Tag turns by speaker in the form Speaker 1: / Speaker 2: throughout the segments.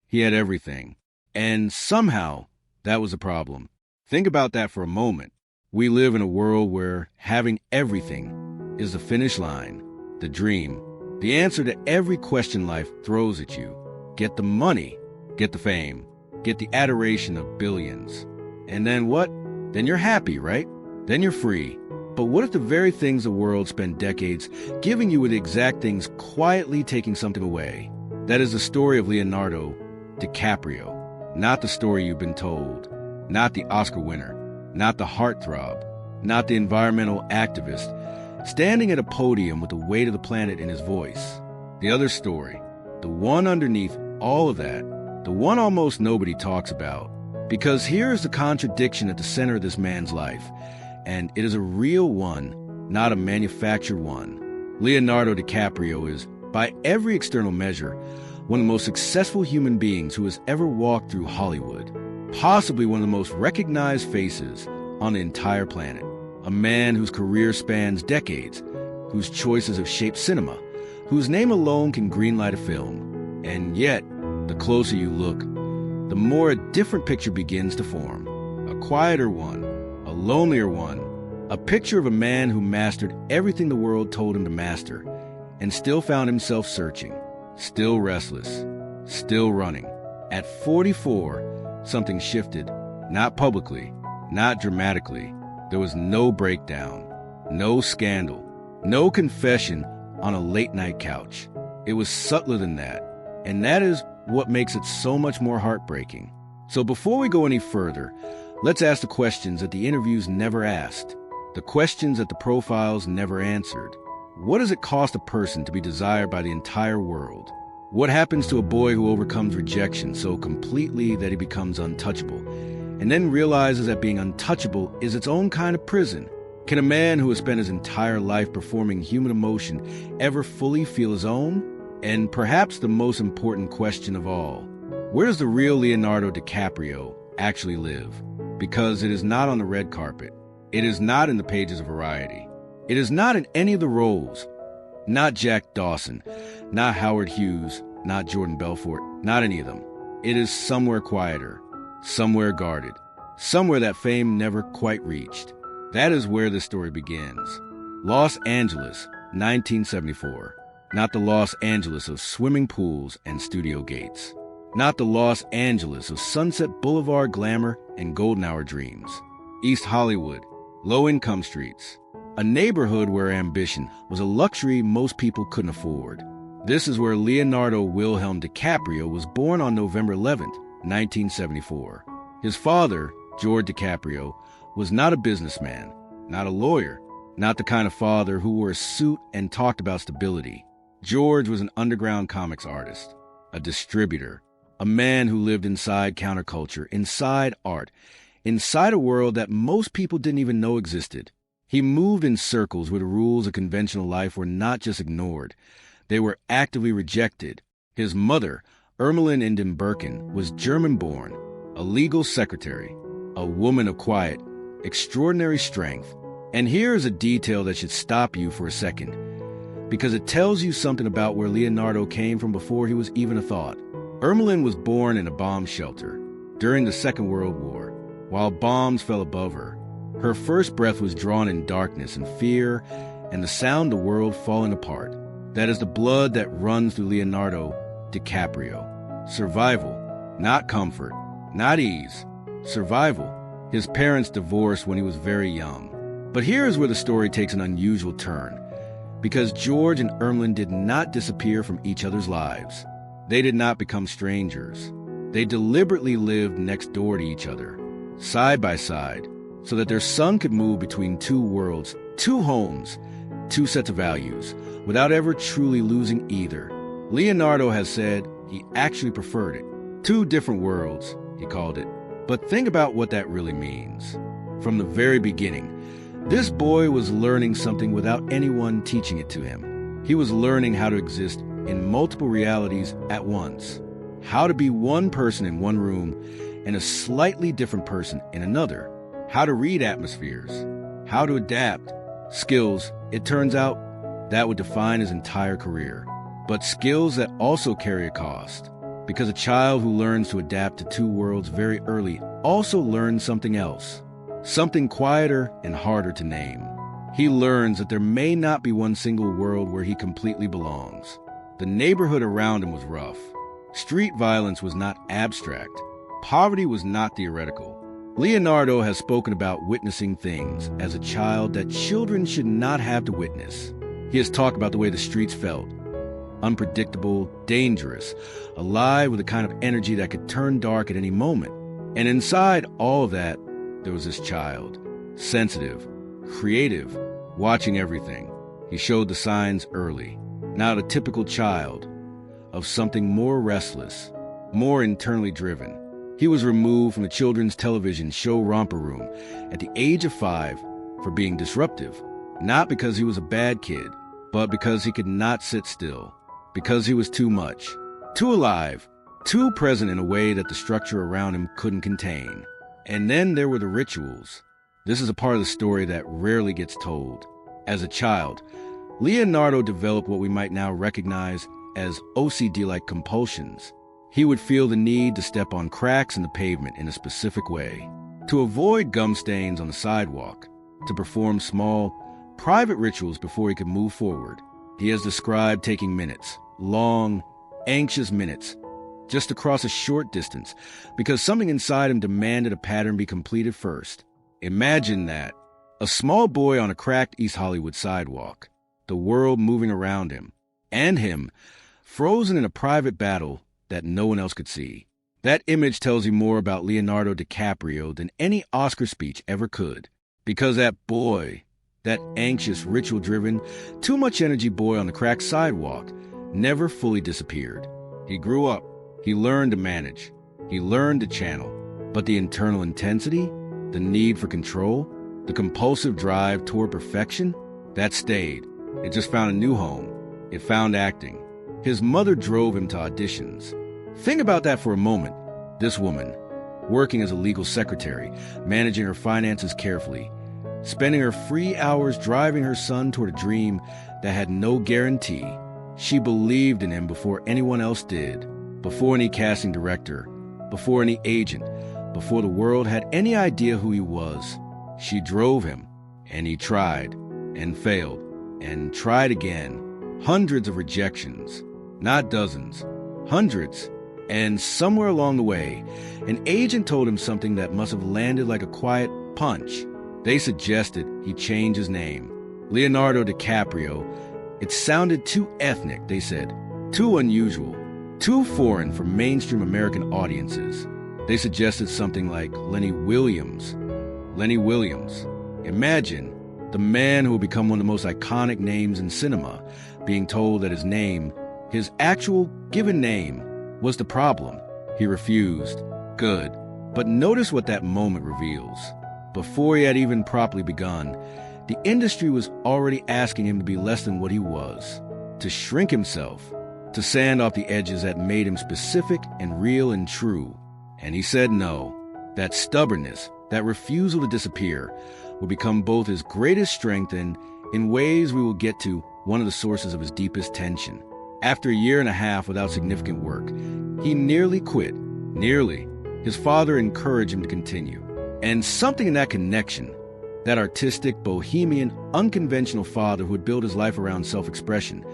Speaker 1: He had everything. And somehow, that was a problem. Think about that for a moment. We live in a world where having everything is the finish line, the dream, the answer to every question life throws at you. Get the money, get the fame, get the adoration of billions. And then what? Then you're happy, right? Then you're free. But what if the very things the world spent decades giving you were the exact things quietly taking something away? That is the story of Leonardo DiCaprio, not the story you've been told, not the Oscar winner, not the heartthrob, not the environmental activist, standing at a podium with the weight of the planet in his voice. The other story, the one underneath all of that, the one almost nobody talks about. Because here is the contradiction at the center of this man's life, and it is a real one, not a manufactured one. Leonardo DiCaprio is, by every external measure, one of the most successful human beings who has ever walked through Hollywood. Possibly one of the most recognized faces on the entire planet. A man whose career spans decades, whose choices have shaped cinema, whose name alone can greenlight a film. And yet, the closer you look, the more a different picture begins to form. A quieter one, a lonelier one, a picture of a man who mastered everything the world told him to master, and still found himself searching, still restless, still running. At 44, something shifted, not publicly, not dramatically. There was no breakdown, no scandal, no confession on a late-night couch. It was subtler than that, and that is what makes it so much more heartbreaking. So before we go any further, let's ask the questions that the interviews never asked, the questions that the profiles never answered. What does it cost a person to be desired by the entire world? What happens to a boy who overcomes rejection so completely that he becomes untouchable, and then realizes that being untouchable is its own kind of prison? Can a man who has spent his entire life performing human emotion ever fully feel his own? And perhaps the most important question of all, where does the real Leonardo DiCaprio actually live? Because it is not on the red carpet. It is not in the pages of Variety. It is not in any of the roles. Not Jack Dawson, not Howard Hughes, not Jordan Belfort, not any of them. It is somewhere quieter, somewhere guarded, somewhere that fame never quite reached. That is where the story begins. Los Angeles, 1974. Not the Los Angeles of swimming pools and studio gates. Not the Los Angeles of Sunset Boulevard glamour and golden hour dreams. East Hollywood, low-income streets. A neighborhood where ambition was a luxury most people couldn't afford. This is where Leonardo Wilhelm DiCaprio was born on November 11th, 1974. His father, George DiCaprio, was not a businessman, not a lawyer, not the kind of father who wore a suit and talked about stability. George was an underground comics artist, a distributor, a man who lived inside counterculture, inside art, inside a world that most people didn't even know existed. He moved in circles where the rules of conventional life were not just ignored, they were actively rejected. His mother, Ermeline Inden Birkin, was German-born, a legal secretary, a woman of quiet, extraordinary strength. And here is a detail that should stop you for a second, because it tells you something about where Leonardo came from before he was even a thought. Ermeline was born in a bomb shelter during the Second World War. While bombs fell above her, her first breath was drawn in darkness and fear and the sound of the world falling apart. That is the blood that runs through Leonardo DiCaprio. Survival, not comfort, not ease. Survival. His parents divorced when he was very young. But here is where the story takes an unusual turn, because George and Ermeline did not disappear from each other's lives. They did not become strangers. They deliberately lived next door to each other, side by side, so that their son could move between two worlds, two homes, two sets of values, without ever truly losing either. Leonardo has said he actually preferred it. Two different worlds, he called it. But think about what that really means. From the very beginning, this boy was learning something without anyone teaching it to him. He was learning how to exist in multiple realities at once, how to be one person in one room and a slightly different person in another, how to read atmospheres, how to adapt. Skills, it turns out, that would define his entire career. But skills that also carry a cost. Because a child who learns to adapt to two worlds very early also learns something else, something quieter and harder to name. He learns that there may not be one single world where he completely belongs. The neighborhood around him was rough. Street violence was not abstract. Poverty was not theoretical. Leonardo has spoken about witnessing things as a child that children should not have to witness. He has talked about the way the streets felt. Unpredictable, dangerous, alive with a kind of energy that could turn dark at any moment. And inside all of that, there was this child, sensitive, creative, watching everything. He showed the signs early. Not a typical child, of something more restless, more internally driven. He was removed from the children's television show Romper Room at the age of 5 for being disruptive, not because he was a bad kid, but because he could not sit still, because he was too much, too alive, too present in a way that the structure around him couldn't contain. And then there were the rituals. This is a part of the story that rarely gets told. As a child, Leonardo developed what we might now recognize as OCD-like compulsions. He would feel the need to step on cracks in the pavement in a specific way, to avoid gum stains on the sidewalk, to perform small, private rituals before he could move forward. He has described taking minutes, long, anxious minutes, just to cross a short distance, because something inside him demanded a pattern be completed first. Imagine that. A small boy on a cracked East Hollywood sidewalk, the world moving around him, and him, frozen in a private battle that no one else could see. That image tells you more about Leonardo DiCaprio than any Oscar speech ever could. Because that boy, that anxious, ritual-driven, too-much-energy boy on the cracked sidewalk, never fully disappeared. He grew up. He learned to manage. He learned to channel. But the internal intensity, the need for control, the compulsive drive toward perfection, that stayed. It just found a new home. It found acting. His mother drove him to auditions. Think about that for a moment. This woman, working as a legal secretary, managing her finances carefully, spending her free hours driving her son toward a dream that had no guarantee. She believed in him before anyone else did, before any casting director, before any agent, before the world had any idea who he was. She drove him, and he tried, and failed, and tried again. Hundreds of rejections, not dozens, hundreds. And somewhere along the way, an agent told him something that must have landed like a quiet punch. They suggested he change his name. Leonardo DiCaprio. It sounded too ethnic, they said, too unusual, too foreign for mainstream American audiences. They suggested something like Lenny Williams. Lenny Williams. Imagine the man who would become one of the most iconic names in cinema, being told that his name, his actual given name, was the problem. He refused. Good. But notice what that moment reveals. Before he had even properly begun, the industry was already asking him to be less than what he was, to shrink himself, to sand off the edges that made him specific and real and true. And he said no. That stubbornness, that refusal to disappear, would become both his greatest strength and, in ways we will get to, one of the sources of his deepest tension. After a year and a half without significant work, he nearly quit. Nearly. His father encouraged him to continue. And something in that connection, that artistic, bohemian, unconventional father who had built his life around self-expression,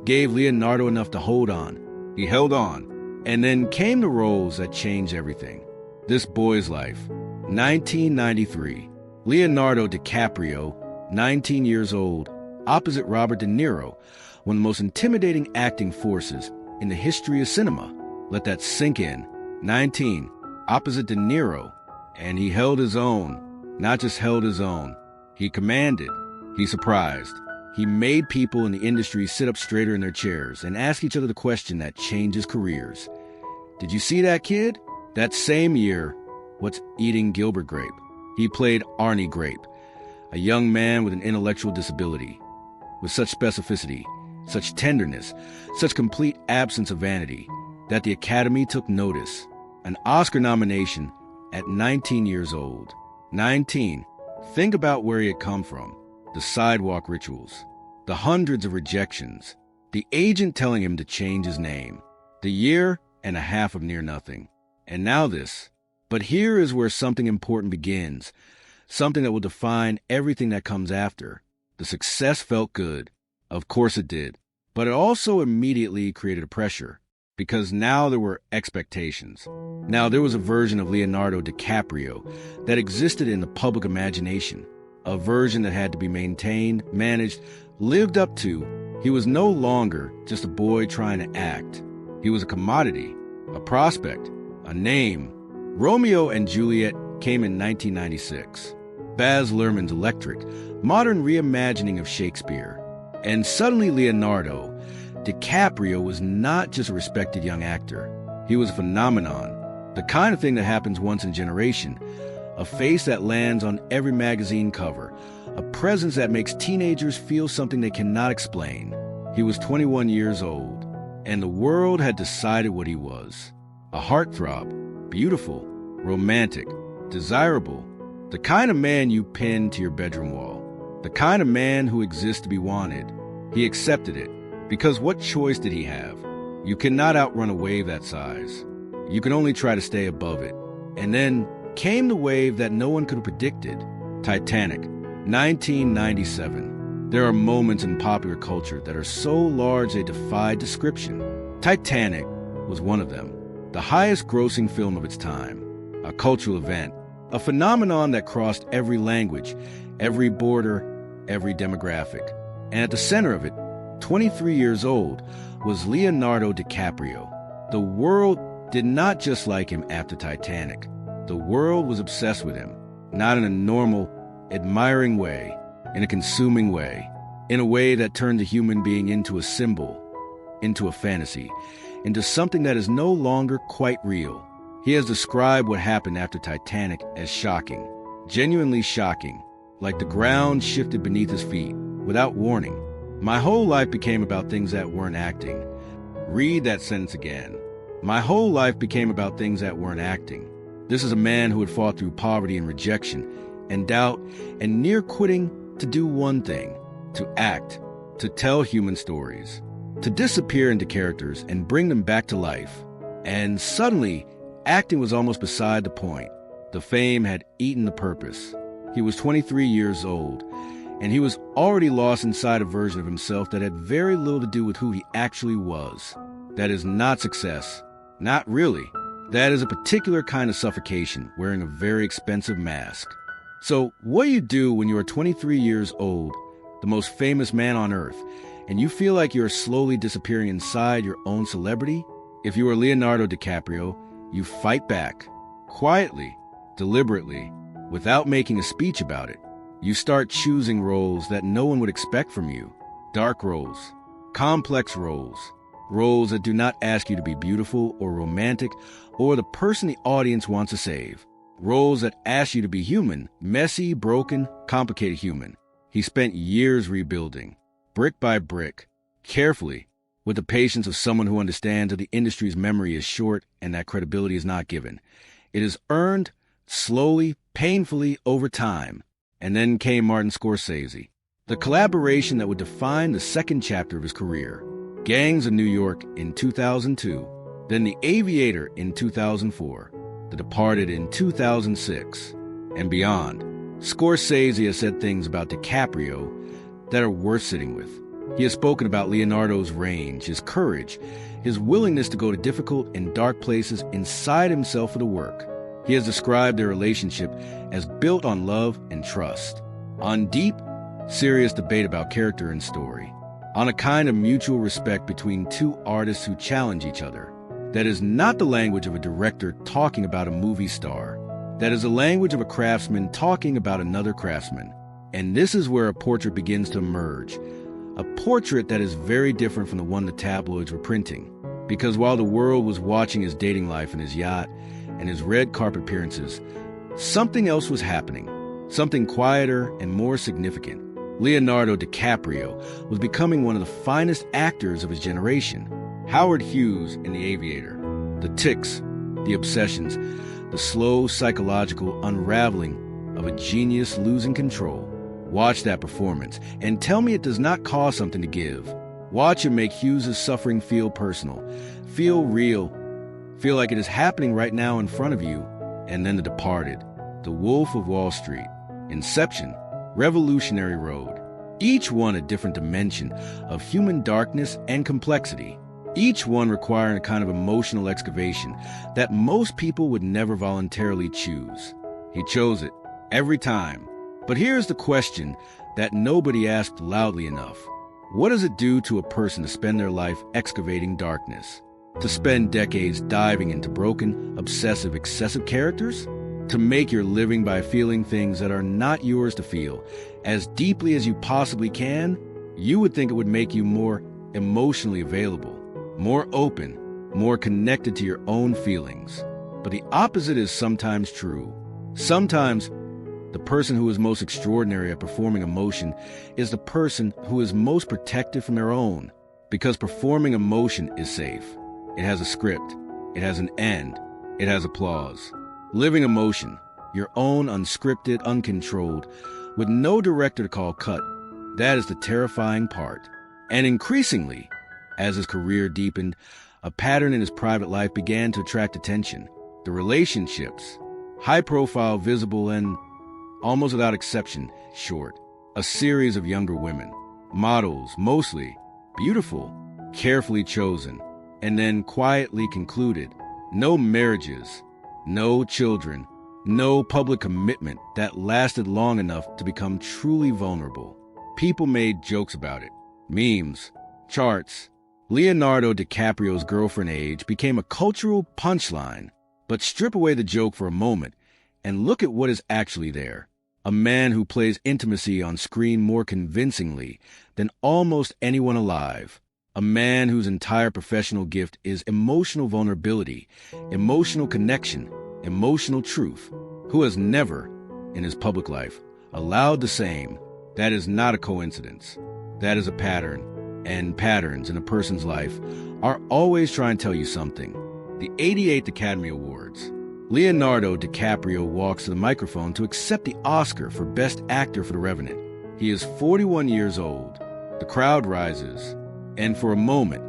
Speaker 1: gave Leonardo enough to hold on. He held on. And then came the roles that changed everything. This boy's life. 1993. Leonardo DiCaprio, 19 years old, opposite Robert De Niro, one of the most intimidating acting forces in the history of cinema. Let that sink in. 19, opposite De Niro. And he held his own. Not just held his own. He commanded. He surprised. He made people in the industry sit up straighter in their chairs and ask each other the question that changes careers. Did you see that kid? That same year, what's eating Gilbert Grape? He played Arnie Grape, a young man with an intellectual disability, with such specificity, such tenderness, such complete absence of vanity, that the Academy took notice. An Oscar nomination at 19 years old. 19. Think about where he had come from. The sidewalk rituals, the hundreds of rejections, the agent telling him to change his name. The year, and a half of near nothing. And now this. But here is where something important begins, something that will define everything that comes after. The success felt good. Of course it did. But it also immediately created a pressure, because now there were expectations. Now there was a version of Leonardo DiCaprio that existed in the public imagination, a version that had to be maintained, managed, lived up to. He was no longer just a boy trying to act. He was a commodity, a prospect, a name. Romeo and Juliet came in 1996. Baz Luhrmann's Electric, modern reimagining of Shakespeare. And suddenly Leonardo DiCaprio was not just a respected young actor. He was a phenomenon, the kind of thing that happens once in a generation, a face that lands on every magazine cover, a presence that makes teenagers feel something they cannot explain. He was 21 years old, and the world had decided what he was. A heartthrob, beautiful, romantic, desirable, the kind of man you pin to your bedroom wall, the kind of man who exists to be wanted. He accepted it, because what choice did he have? You cannot outrun a wave that size. You can only try to stay above it. And then came the wave that no one could have predicted. Titanic, 1997. There are moments in popular culture that are so large they defy description. Titanic was one of them. The highest grossing film of its time. A cultural event. A phenomenon that crossed every language, every border, every demographic. And at the center of it, 23 years old, was Leonardo DiCaprio. The world did not just like him after Titanic. The world was obsessed with him, not in a normal, admiring way, in a consuming way, in a way that turned the human being into a symbol, into a fantasy, into something that is no longer quite real. He has described what happened after Titanic as shocking, genuinely shocking, like the ground shifted beneath his feet, without warning. My whole life became about things that weren't acting. Read that sentence again. My whole life became about things that weren't acting. This is a man who had fought through poverty and rejection and doubt and near quitting to do one thing, to act, to tell human stories, to disappear into characters and bring them back to life. And suddenly, acting was almost beside the point. The fame had eaten the purpose. He was 23 years old, and he was already lost inside a version of himself that had very little to do with who he actually was. That is not success. Not really. That is a particular kind of suffocation, wearing a very expensive mask. So, what do you do when you are 23 years old, the most famous man on earth, and you feel like you are slowly disappearing inside your own celebrity? If you are Leonardo DiCaprio, you fight back, quietly, deliberately, without making a speech about it. You start choosing roles that no one would expect from you. Dark roles, complex roles, roles that do not ask you to be beautiful or romantic or the person the audience wants to save. Roles that ask you to be human, messy, broken, complicated human. He spent years rebuilding, brick by brick, carefully, with the patience of someone who understands that the industry's memory is short and that credibility is not given. It is earned slowly, painfully, over time. And then came Martin Scorsese, the collaboration that would define the second chapter of his career. Gangs of New York in 2002, then The Aviator in 2004, The Departed in 2006, and beyond. Scorsese has said things about DiCaprio that are worth sitting with. He has spoken about Leonardo's range, his courage, his willingness to go to difficult and dark places inside himself for the work. He has described their relationship as built on love and trust, on deep, serious debate about character and story, on a kind of mutual respect between two artists who challenge each other. That is not the language of a director talking about a movie star. That is the language of a craftsman talking about another craftsman. And this is where a portrait begins to emerge. A portrait that is very different from the one the tabloids were printing. Because while the world was watching his dating life and his yacht and his red carpet appearances, something else was happening. Something quieter and more significant. Leonardo DiCaprio was becoming one of the finest actors of his generation. Howard Hughes in The Aviator. The tics, the obsessions, the slow psychological unraveling of a genius losing control. Watch that performance and tell me it does not cost something to give. Watch it make Hughes' suffering feel personal, feel real, feel like it is happening right now in front of you. And then The Departed, The Wolf of Wall Street, Inception, Revolutionary Road. Each one a different dimension of human darkness and complexity. Each one requiring a kind of emotional excavation that most people would never voluntarily choose. He chose it every time. But here's the question that nobody asked loudly enough. What does it do to a person to spend their life excavating darkness? To spend decades diving into broken, obsessive, excessive characters? To make your living by feeling things that are not yours to feel as deeply as you possibly can? You would think it would make you more emotionally available, more open, more connected to your own feelings. But the opposite is sometimes true. Sometimes the person who is most extraordinary at performing emotion is the person who is most protected from their own, because performing emotion is safe. It has a script, it has an end, it has applause. Living emotion, your own unscripted, uncontrolled, with no director to call cut, that is the terrifying part. And increasingly, as his career deepened, a pattern in his private life began to attract attention. The relationships, high profile, visible, and, almost without exception, short. A series of younger women, models, mostly, beautiful, carefully chosen, and then quietly concluded. No marriages, no children, no public commitment that lasted long enough to become truly vulnerable. People made jokes about it, memes, charts. Leonardo DiCaprio's girlfriend age became a cultural punchline. But strip away the joke for a moment and look at what is actually there. A man who plays intimacy on screen more convincingly than almost anyone alive. A man whose entire professional gift is emotional vulnerability, emotional connection, emotional truth, who has never, in his public life, allowed the same. That is not a coincidence. That is a pattern. And patterns in a person's life are always trying to tell you something. The 88th Academy Awards. Leonardo DiCaprio walks to the microphone to accept the Oscar for Best Actor for The Revenant. He is 41 years old. The crowd rises. And for a moment,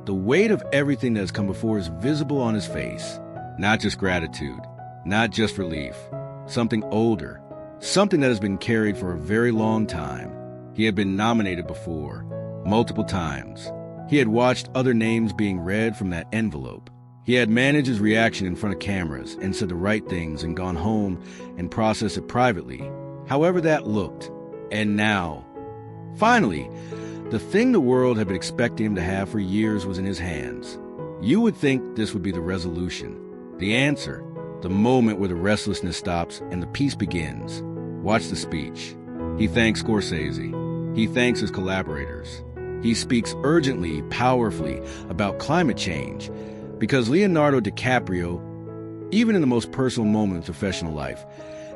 Speaker 1: the weight of everything that has come before is visible on his face. Not just gratitude, not just relief. Something older. Something that has been carried for a very long time. He had been nominated before, multiple times. He had watched other names being read from that envelope. He had managed his reaction in front of cameras and said the right things and gone home and processed it privately, however that looked. And now, finally, the thing the world had been expecting him to have for years was in his hands. You would think this would be the resolution, the answer, the moment where the restlessness stops and the peace begins. Watch the speech. He thanks Scorsese. He thanks his collaborators. He speaks urgently, powerfully about climate change, because Leonardo DiCaprio, even in the most personal moment of professional life,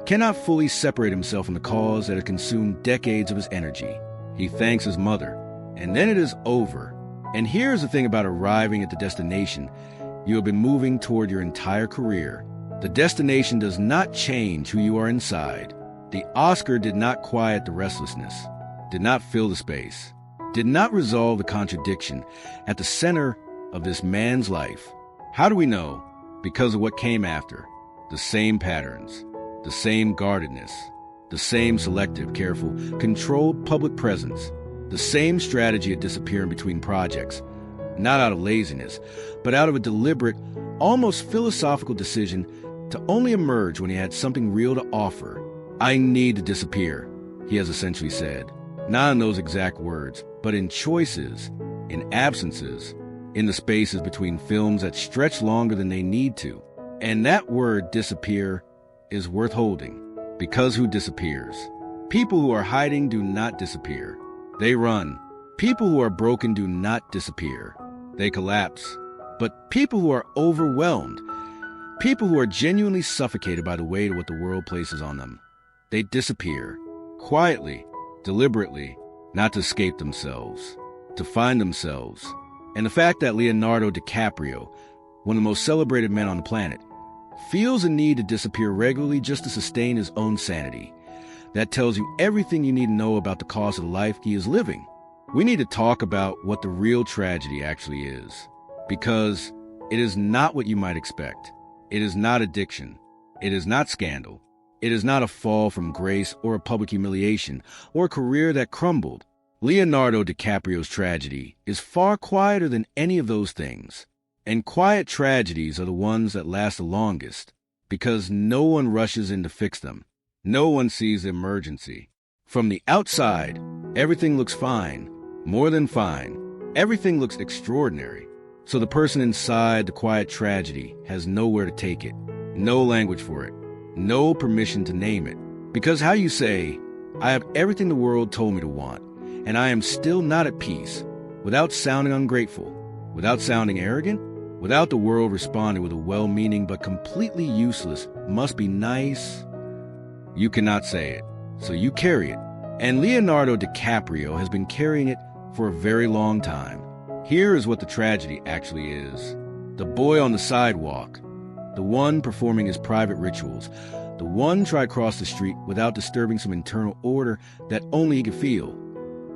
Speaker 1: cannot fully separate himself from the cause that had consumed decades of his energy. He thanks his mother, and then it is over. And here's the thing about arriving at the destination you have been moving toward your entire career. The destination does not change who you are inside. The Oscar did not quiet the restlessness, did not fill the space, did not resolve the contradiction at the center of this man's life. How do we know? Because of what came after. The same patterns, the same guardedness, the same selective, careful, controlled public presence, the same strategy of disappearing between projects, not out of laziness, but out of a deliberate, almost philosophical decision to only emerge when he had something real to offer. I need to disappear, he has essentially said. Not in those exact words, but in choices, in absences, in the spaces between films that stretch longer than they need to. And that word, disappear, is worth holding. Because who disappears? People who are hiding do not disappear. They run. People who are broken do not disappear. They collapse. But people who are overwhelmed, people who are genuinely suffocated by the weight of what the world places on them, they disappear. Quietly, deliberately, not to escape themselves, to find themselves. And the fact that Leonardo DiCaprio, one of the most celebrated men on the planet, feels a need to disappear regularly just to sustain his own sanity, that tells you everything you need to know about the cost of the life he is living. We need to talk about what the real tragedy actually is. Because It is not what you might expect. It is not addiction. It is not scandal. It is not a fall from grace or a public humiliation or a career that crumbled. Leonardo DiCaprio's tragedy is far quieter than any of those things. And quiet tragedies are the ones that last the longest because no one rushes in to fix them. No one sees the emergency. From the outside, everything looks fine, more than fine. Everything looks extraordinary. So the person inside the quiet tragedy has nowhere to take it, no language for it, no permission to name it. Because how you say, I have everything the world told me to want, and I am still not at peace, without sounding ungrateful, without sounding arrogant, without the world responding with a well-meaning but completely useless, must be nice. You cannot say it, so you carry it. And Leonardo DiCaprio has been carrying it for a very long time. Here is what the tragedy actually is. The boy on the sidewalk, the one performing his private rituals, the one try to cross the street without disturbing some internal order that only he could feel.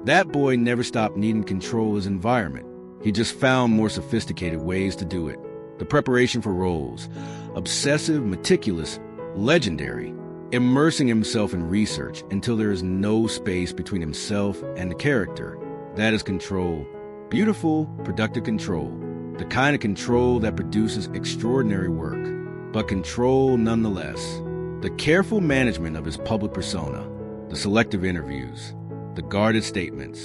Speaker 1: That boy never stopped needing to control his environment. He just found more sophisticated ways to do it. The preparation for roles, obsessive, meticulous, legendary, immersing himself in research until there is no space between himself and the character. That is control. Beautiful, productive control. The kind of control that produces extraordinary work, but control nonetheless. The careful management of his public persona, the selective interviews, the guarded statements,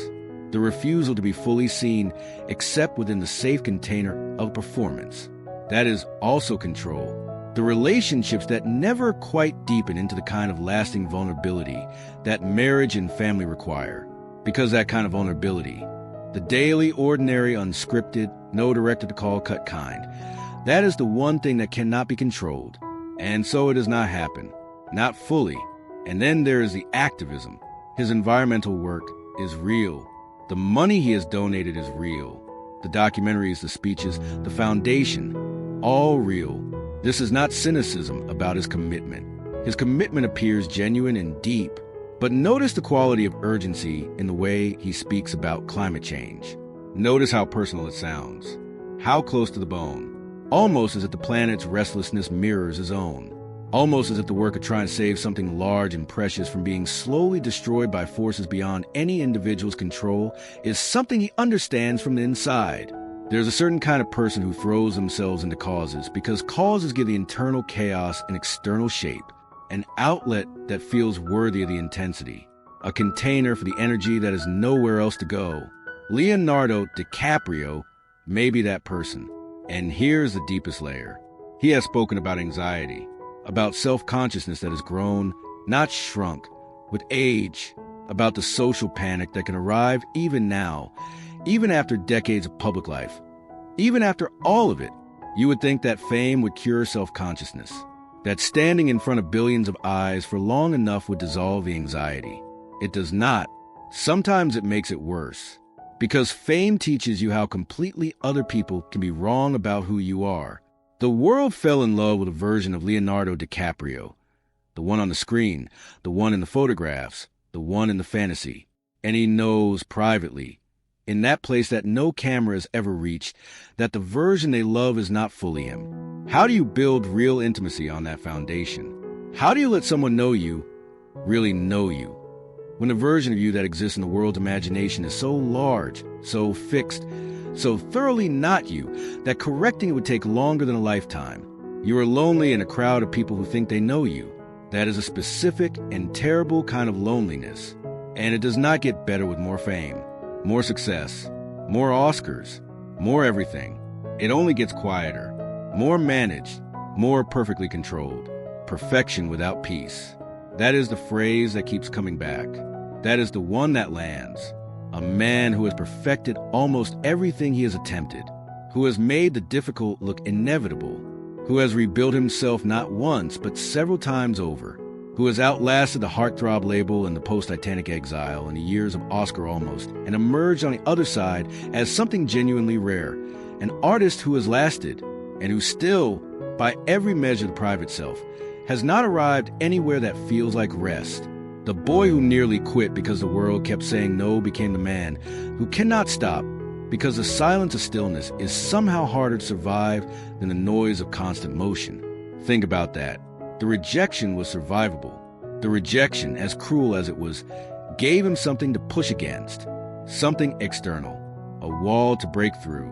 Speaker 1: the refusal to be fully seen except within the safe container of performance. That is also control. The relationships that never quite deepen into the kind of lasting vulnerability that marriage and family require. Because that kind of vulnerability, the daily, ordinary, unscripted, no director to call cut kind, that is the one thing that cannot be controlled. And so it does not happen. Not fully. And then there is the activism. His environmental work is real. The money he has donated is real. The documentaries, the speeches, the foundation, all real. This is not cynicism about his commitment. His commitment appears genuine and deep. But notice the quality of urgency in the way he speaks about climate change. Notice how personal it sounds. How close to the bone. Almost as if the planet's restlessness mirrors his own. Almost as if the work of trying to save something large and precious from being slowly destroyed by forces beyond any individual's control is something he understands from the inside. There's a certain kind of person who throws themselves into causes because causes give the internal chaos an external shape, an outlet that feels worthy of the intensity, a container for the energy that is nowhere else to go. Leonardo DiCaprio may be that person. And here's the deepest layer. He has spoken about anxiety, about self-consciousness that has grown, not shrunk, with age, about the social panic that can arrive even now, even after decades of public life. Even after all of it, you would think that fame would cure self-consciousness, that standing in front of billions of eyes for long enough would dissolve the anxiety. It does not. Sometimes it makes it worse. Because fame teaches you how completely other people can be wrong about who you are. The world fell in love with a version of Leonardo DiCaprio. The one on the screen, the one in the photographs, the one in the fantasy. And he knows privately, in that place that no camera has ever reached, that the version they love is not fully him. How do you build real intimacy on that foundation? How do you let someone know you, really know you? When the version of you that exists in the world's imagination is so large, so fixed, so thoroughly not you, that correcting it would take longer than a lifetime. You are lonely in a crowd of people who think they know you. That is a specific and terrible kind of loneliness. And it does not get better with more fame, more success, more Oscars, more everything. It only gets quieter, more managed, more perfectly controlled. Perfection without peace. That is the phrase that keeps coming back. That is the one that lands. A man who has perfected almost everything he has attempted, who has made the difficult look inevitable, who has rebuilt himself not once but several times over, who has outlasted the heartthrob label and the post-Titanic exile and the years of Oscar almost, and emerged on the other side as something genuinely rare, an artist who has lasted, and who still, by every measure of the private self, has not arrived anywhere that feels like rest. The boy who nearly quit because the world kept saying no became the man who cannot stop, because the silence of stillness is somehow harder to survive than the noise of constant motion. Think about that. The rejection was survivable. The rejection, as cruel as it was, gave him something to push against, something external, a wall to break through.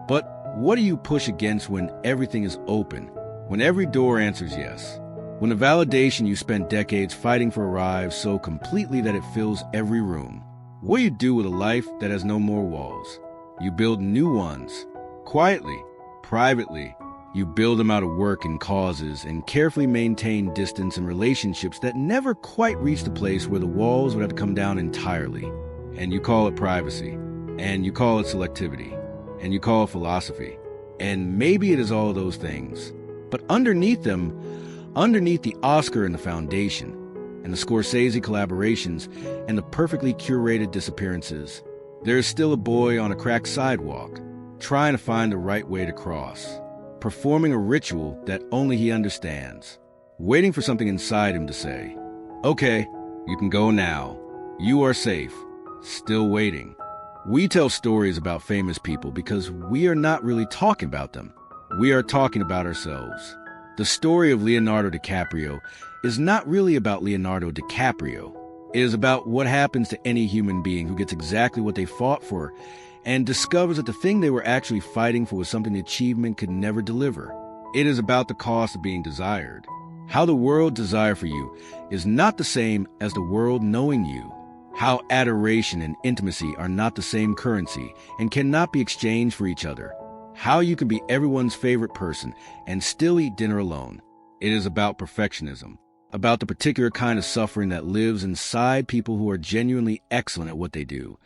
Speaker 1: But what do you push against when everything is open, when every door answers yes, when the validation you spent decades fighting for arrives so completely that it fills every room? What do you do with a life that has no more walls? You build new ones, quietly, privately. You build them out of work and causes and carefully maintain distance and relationships that never quite reach the place where the walls would have to come down entirely. And you call it privacy, and you call it selectivity, and you call it philosophy. And maybe it is all of those things. But underneath them, underneath the Oscar and the Foundation, and the Scorsese collaborations, and the perfectly curated disappearances, there is still a boy on a cracked sidewalk, trying to find the right way to cross, performing a ritual that only he understands, waiting for something inside him to say, "Okay, you can go now. You are safe." Still waiting. We tell stories about famous people because we are not really talking about them. We are talking about ourselves. The story of Leonardo DiCaprio is not really about Leonardo DiCaprio. It is about what happens to any human being who gets exactly what they fought for and discovers that the thing they were actually fighting for was something the achievement could never deliver. It is about the cost of being desired. How the world's desire for you is not the same as the world knowing you. How adoration and intimacy are not the same currency and cannot be exchanged for each other. How you can be everyone's favorite person and still eat dinner alone. It is about perfectionism, about the particular kind of suffering that lives inside people who are genuinely excellent at what they do.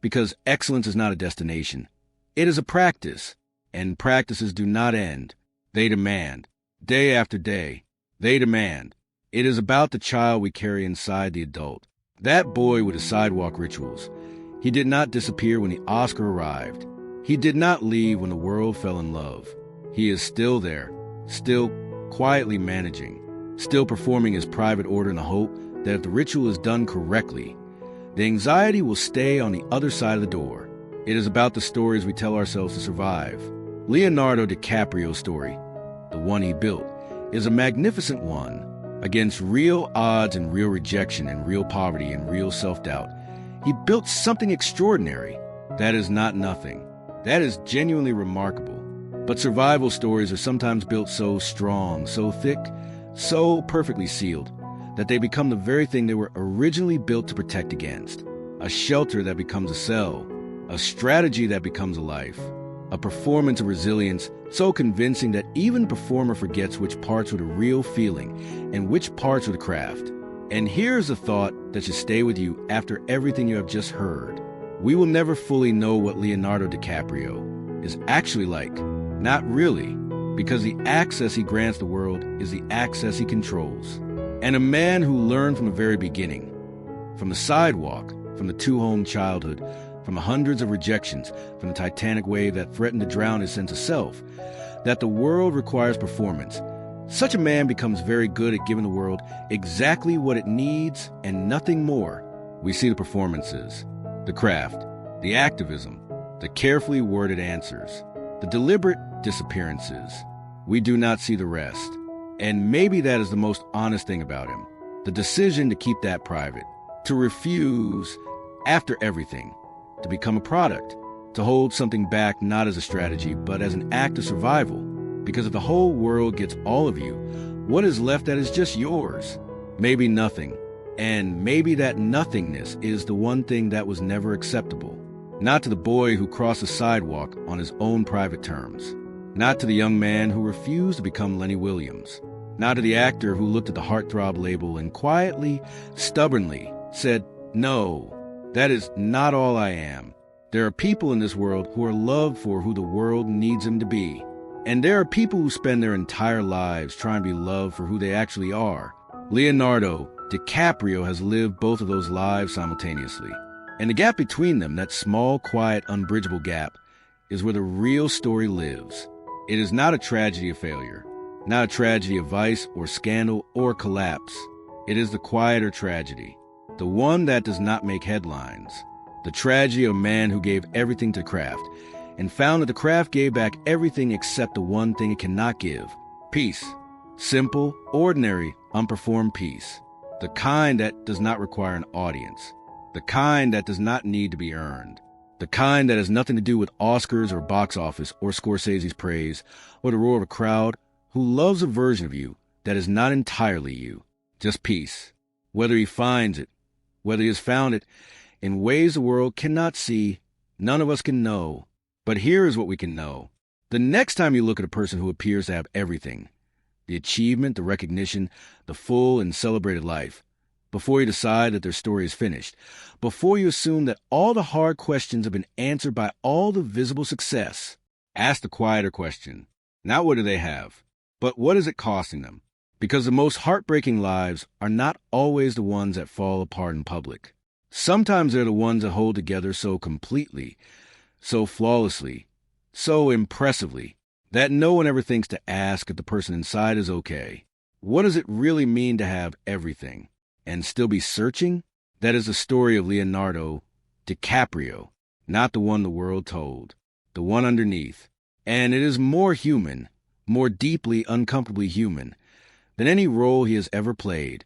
Speaker 1: Because excellence is not a destination. It is a practice, and practices do not end. They demand. Day after day, they demand. It is about the child we carry inside the adult. That boy with his sidewalk rituals. He did not disappear when the Oscar arrived. He did not leave when the world fell in love. He is still there, still quietly managing, still performing his private order in the hope that if the ritual is done correctly, the anxiety will stay on the other side of the door. It is about the stories we tell ourselves to survive. Leonardo DiCaprio's story, the one he built, is a magnificent one. Against real odds and real rejection and real poverty and real self-doubt, he built something extraordinary. That is not nothing. That is genuinely remarkable. But survival stories are sometimes built so strong, so thick, so perfectly sealed, that they become the very thing they were originally built to protect against. A shelter that becomes a cell, a strategy that becomes a life, a performance of resilience so convincing that even the performer forgets which parts were the real feeling and which parts were the craft. And here's a thought that should stay with you after everything you have just heard. We will never fully know what Leonardo DiCaprio is actually like. Not really, because the access he grants the world is the access he controls. And a man who learned from the very beginning, from the sidewalk, from the two-home childhood, from the hundreds of rejections, from the Titanic wave that threatened to drown his sense of self, that the world requires performance. Such a man becomes very good at giving the world exactly what it needs and nothing more. We see the performances, the craft, the activism, the carefully worded answers, the deliberate disappearances. We do not see the rest. And maybe that is the most honest thing about him. The decision to keep that private, to refuse, after everything, to become a product, to hold something back not as a strategy, but as an act of survival. Because if the whole world gets all of you, what is left that is just yours? Maybe nothing. And maybe that nothingness is the one thing that was never acceptable. Not to the boy who crossed the sidewalk on his own private terms. Not to the young man who refused to become Lenny Williams. Not to the actor who looked at the heartthrob label and quietly, stubbornly said, "No, that is not all I am." There are people in this world who are loved for who the world needs them to be. And there are people who spend their entire lives trying to be loved for who they actually are. Leonardo DiCaprio has lived both of those lives simultaneously. And the gap between them, that small, quiet, unbridgeable gap, is where the real story lives. It is not a tragedy of failure, not a tragedy of vice or scandal or collapse. It is the quieter tragedy, the one that does not make headlines, The tragedy of a man who gave everything to craft and found that the craft gave back everything except the one thing it cannot give: peace. Simple, ordinary, unperformed peace. The kind that does not require an audience. The kind that does not need to be earned. The kind that has nothing to do with Oscars or box office or Scorsese's praise or the roar of a crowd who loves a version of you that is not entirely you. Just peace. Whether he finds it, whether he has found it, in ways the world cannot see, none of us can know. But here is what we can know. The next time you look at a person who appears to have everything, the achievement, the recognition, the full and celebrated life, before you decide that their story is finished, before you assume that all the hard questions have been answered by all the visible success, ask the quieter question. Not what do they have, but what is it costing them? Because the most heartbreaking lives are not always the ones that fall apart in public. Sometimes they're the ones that hold together so completely, so flawlessly, so impressively, that no one ever thinks to ask if the person inside is okay. What does it really mean to have everything and still be searching? That is the story of Leonardo DiCaprio, not the one the world told, the one underneath. And it is more human, more deeply, uncomfortably human than any role he has ever played.